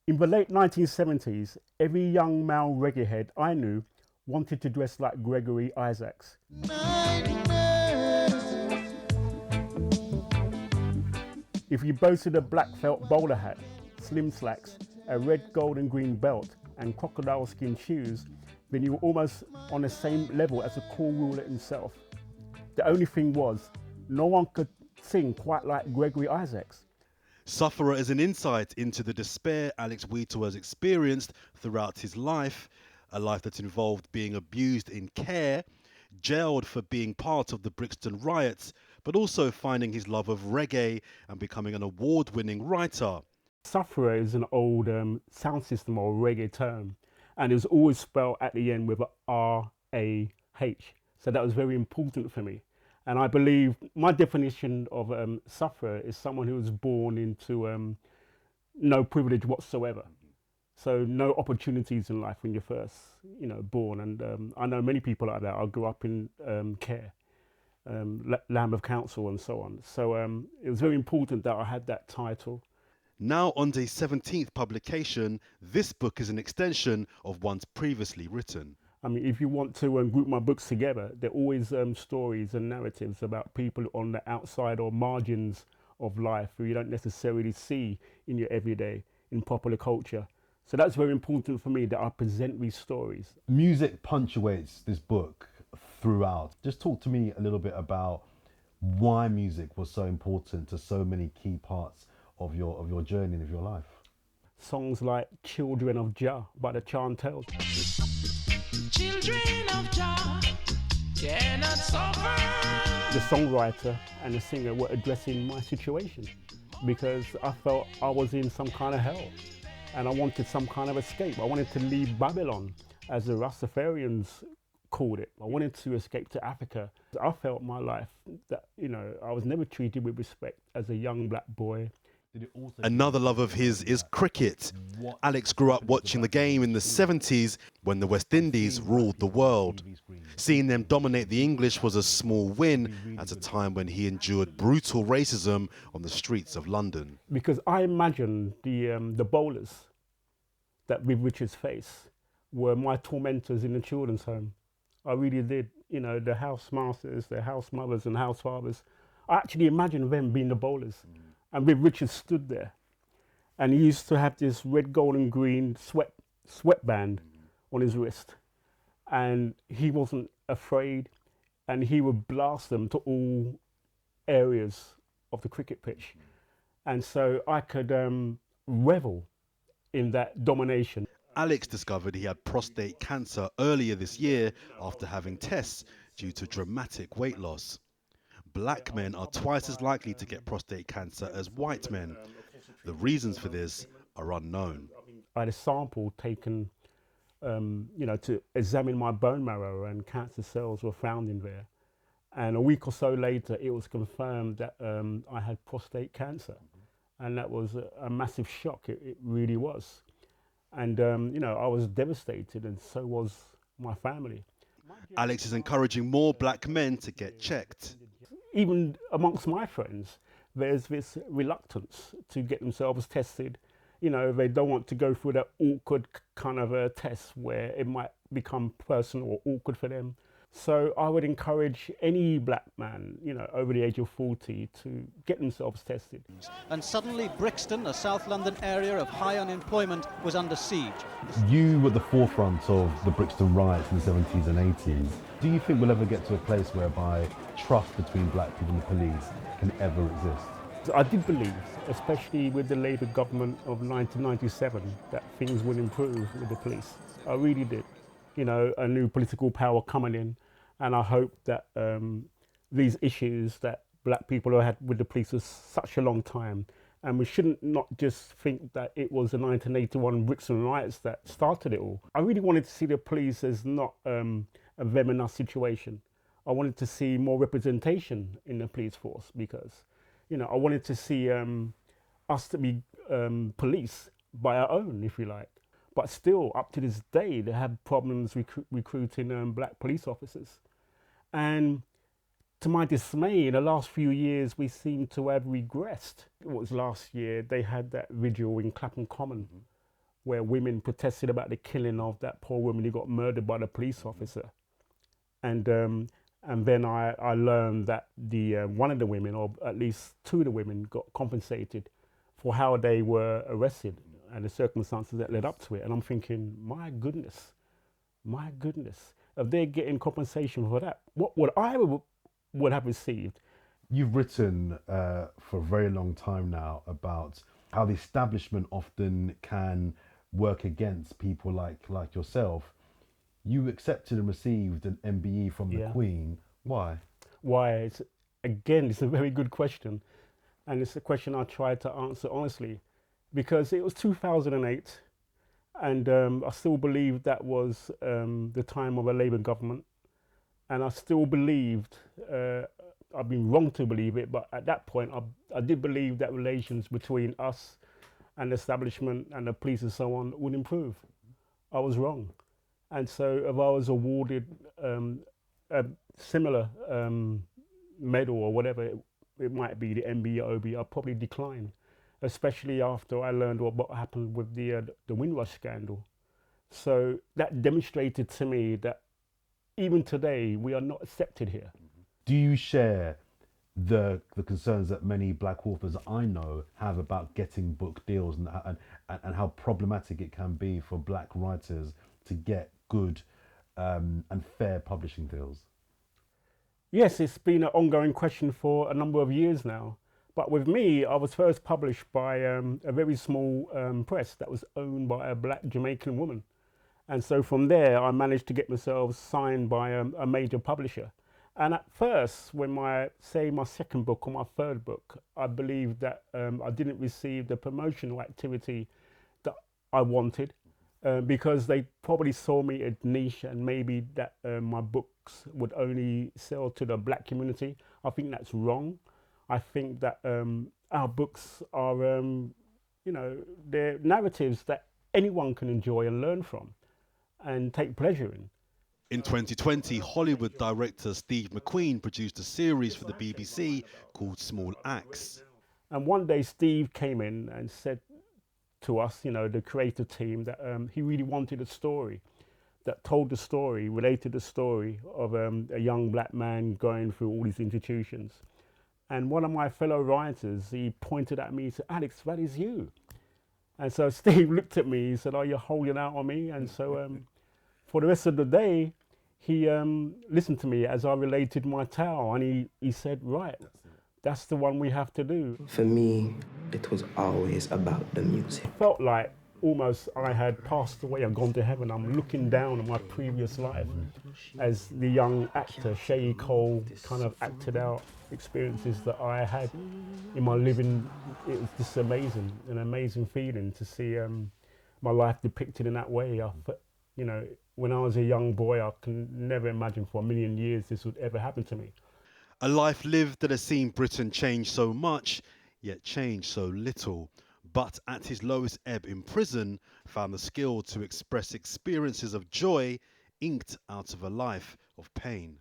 In the late 1970s, every young male reggae head I knew wanted to dress like Gregory Isaacs. If you boasted a black felt bowler hat, slim slacks, a red, gold and green belt and crocodile skin shoes, then you were almost on the same level as the cool ruler himself. The only thing was, no one could sing quite like Gregory Isaacs. Sufferer is an insight into the despair Alex Wheatle has experienced throughout his life, a life that involved being abused in care, jailed for being part of the Brixton riots, but also finding his love of reggae and becoming an award-winning writer. Sufferer is an old sound system or reggae term, and it was always spelled at the end with a R-A-H. So that was very important for me. And I believe my definition of sufferer is someone who was born into no privilege whatsoever. So no opportunities in life when you're first, born. And I know many people like that. I grew up in care, Lambeth Council and so on. So it was very important that I had that title. Now on day 17th publication, this book is an extension of one's previously written. I mean, if you want to group my books together, they're always stories and narratives about people on the outside or margins of life who you don't necessarily see in your everyday, in popular culture. So that's very important for me, that I present these stories. Music punctuates this book throughout. Just talk to me a little bit about why music was so important to so many key parts of your journey and of your life. Songs like Children of Jah by the Chantels. Children of Jah cannot suffer. The songwriter and the singer were addressing my situation because I felt I was in some kind of hell and I wanted some kind of escape. I wanted to leave Babylon, as the Rastafarians called it. I wanted to escape to Africa. I felt my life that, I was never treated with respect as a young black boy. Another love of his is cricket. Alex grew up watching the game in the 70s when the West Indies ruled the world. Seeing them dominate the English was a small win at a time when he endured brutal racism on the streets of London. Because I imagine the bowlers that Viv Richards faced were my tormentors in the children's home. I really did. The housemasters, the house mothers and house fathers. I actually imagine them being the bowlers. And Viv Richards stood there, and he used to have this red, gold and green sweatband on his wrist, and he wasn't afraid, and he would blast them to all areas of the cricket pitch. And so I could revel in that domination. Alex discovered he had prostate cancer earlier this year after having tests due to dramatic weight loss. Black men are twice as likely to get prostate cancer as white men. The reasons for this are unknown. I had a sample taken, to examine my bone marrow, and cancer cells were found in there. And a week or so later, it was confirmed that I had prostate cancer. And that was a massive shock, it really was. And, I was devastated, and so was my family. Alex is encouraging more black men to get checked. Even amongst my friends, there's this reluctance to get themselves tested. They don't want to go through that awkward kind of a test where it might become personal or awkward for them. So I would encourage any black man, over the age of 40 to get themselves tested. And suddenly Brixton, a South London area of high unemployment, was under siege. You were at the forefront of the Brixton riots in the 70s and 80s. Do you think we'll ever get to a place whereby trust between black people and the police can ever exist? I did believe, especially with the Labour government of 1997, that things would improve with the police. I really did. A new political power coming in, and I hope that these issues that black people have had with the police for such a long time, and we shouldn't not just think that it was the 1981 Brixton riots that started it all. I really wanted to see the police as not a them and us situation. I wanted to see more representation in the police force because, I wanted to see us to be police by our own, if you like. But still, up to this day, they have problems recruiting black police officers. And to my dismay, in the last few years, we seem to have regressed. It was last year, they had that vigil in Clapham Common where women protested about the killing of that poor woman who got murdered by the police officer. And then I learned that the one of the women, or at least two of the women, got compensated for how they were arrested and the circumstances that led up to it. And I'm thinking, my goodness, if they're getting compensation for that, what would I would have received? You've written for a very long time now about how the establishment often can work against people like yourself. You accepted and received an MBE from the Queen. Why? Why? It's a very good question. And it's a question I tried to answer honestly, because it was 2008, and I still believe that was the time of a Labour government. And I still believed, I've been wrong to believe it, but at that point I did believe that relations between us and the establishment and the police and so on would improve. I was wrong. And so if I was awarded a similar medal or whatever it might be, the MBE or OB, I'd probably decline, especially after I learned what happened with the Windrush scandal. So that demonstrated to me that even today we are not accepted here. Do you share the concerns that many black authors I know have about getting book deals and how problematic it can be for black writers to get good and fair publishing deals? Yes, it's been an ongoing question for a number of years now. But with me, I was first published by a very small press that was owned by a black Jamaican woman. And so from there, I managed to get myself signed by a major publisher. And at first, when my second book or my third book, I believed that I didn't receive the promotional activity that I wanted, because they probably saw me as niche and maybe that my books would only sell to the black community. I think that's wrong. I think that our books are, they're narratives that anyone can enjoy and learn from and take pleasure in. In 2020, Hollywood director Steve McQueen produced a series for the BBC called Small Axe. And one day Steve came in and said to us, the creative team, that he really wanted a story that told the story, related the story of a young black man going through all these institutions. And one of my fellow writers, he pointed at me and said, "Alex, that is you." And so Steve looked at me, he said, "Are you holding out on me?" And so for the rest of the day, he listened to me as I related my tale, and he said, "Right, that's the one we have to do." For me, it was always about the music. I felt like almost I had passed away and gone to heaven. I'm looking down on my previous life as the young actor, Shay Cole, kind of acted out experiences that I had in my living. It was just amazing, an amazing feeling to see my life depicted in that way. When I was a young boy, I can never imagine for a million years this would ever happen to me. A life lived that has seen Britain change so much, yet change so little. But at his lowest ebb in prison, found the skill to express experiences of joy inked out of a life of pain.